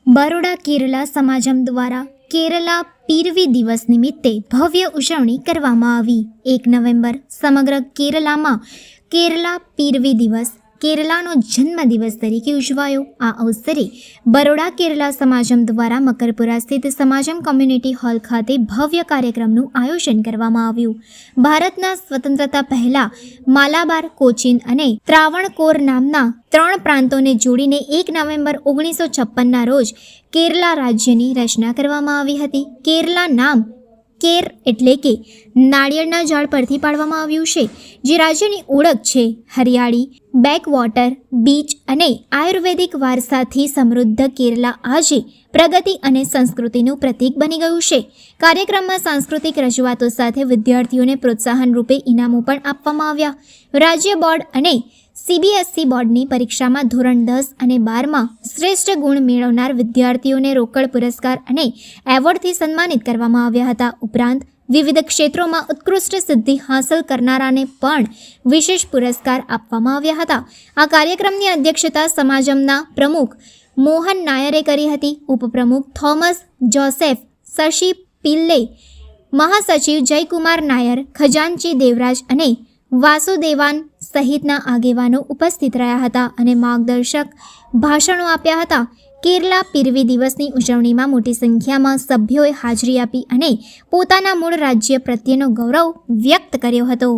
બરોડા કેરલા સમાજમ દ્વારા કેરલા પીરવી દિવસ નિમિત્તે ભવ્ય ઉજવણી કરવામાં આવી। 1 નવેમ્બર સમગ્ર કેરલામાં કેરલા પીરવી દિવસ કેરલાનો જન્મદિવસ તરીકે ઉજવાયો। આ અવસરે બરોડા કેરલા સમાજમ દ્વારા મકરપુરા સ્થિત સમાજમ કોમ્યુનિટી હોલ ખાતે ભવ્ય કાર્યક્રમનું આયોજન કરવામાં આવ્યું। ભારતના સ્વતંત્રતા પહેલા માલાબાર, કોચીન અને ત્રાવણકોર નામના 3 પ્રાંતોને જોડીને 1 નવેમ્બર 1956ના રોજ કેરલા રાજ્યની રચના કરવામાં આવી હતી। કેરલા નામ કેર એટલે કે નાળિયેરના ઝાડ પરથી પાડવામાં આવ્યું છે, જે રાજ્યની ઓળખ છે। હરિયાળી, બેકવોટર, બીચ અને આયુર્વેદિક વારસાથી સમૃદ્ધ કેરલા આજે પ્રગતિ અને સંસ્કૃતિનું પ્રતીક બની ગયું છે। કાર્યક્રમમાં સાંસ્કૃતિક રજૂઆતો સાથે વિદ્યાર્થીઓને પ્રોત્સાહન રૂપે ઇનામો પણ આપવામાં આવ્યા। રાજ્ય બોર્ડ અને CBSE બોર્ડની પરીક્ષામાં ધોરણ 10 અને 12માં શ્રેષ્ઠ ગુણ મેળવનાર વિદ્યાર્થીઓને રોકડ પુરસ્કાર અને એવોર્ડથી સન્માનિત કરવામાં આવ્યા હતા। ઉપરાંત વિવિધ ક્ષેત્રોમાં ઉત્કૃષ્ટ સિદ્ધિ હાંસલ કરનારાને પણ વિશેષ પુરસ્કાર આપવામાં આવ્યા હતા। આ કાર્યક્રમની અધ્યક્ષતા સમાજમના પ્રમુખ મોહન નાયરે કરી હતી। ઉપપ્રમુખ થોમસ જોસેફ શશી પિલ્લે, મહાસચિવ જયકુમાર નાયર, ખજાનચી દેવરાજ અને વાસુદેવાન સહિતના આગેવાનો ઉપસ્થિત રહ્યા હતા અને માર્ગદર્શક ભાષણો આપ્યા હતા। કેરલા પીરવી દિવસની ઉજવણીમાં મોટી સંખ્યામાં સભ્યોએ હાજરી આપી અને પોતાના મૂળ રાજ્ય પ્રત્યેનો ગૌરવ વ્યક્ત કર્યો હતો।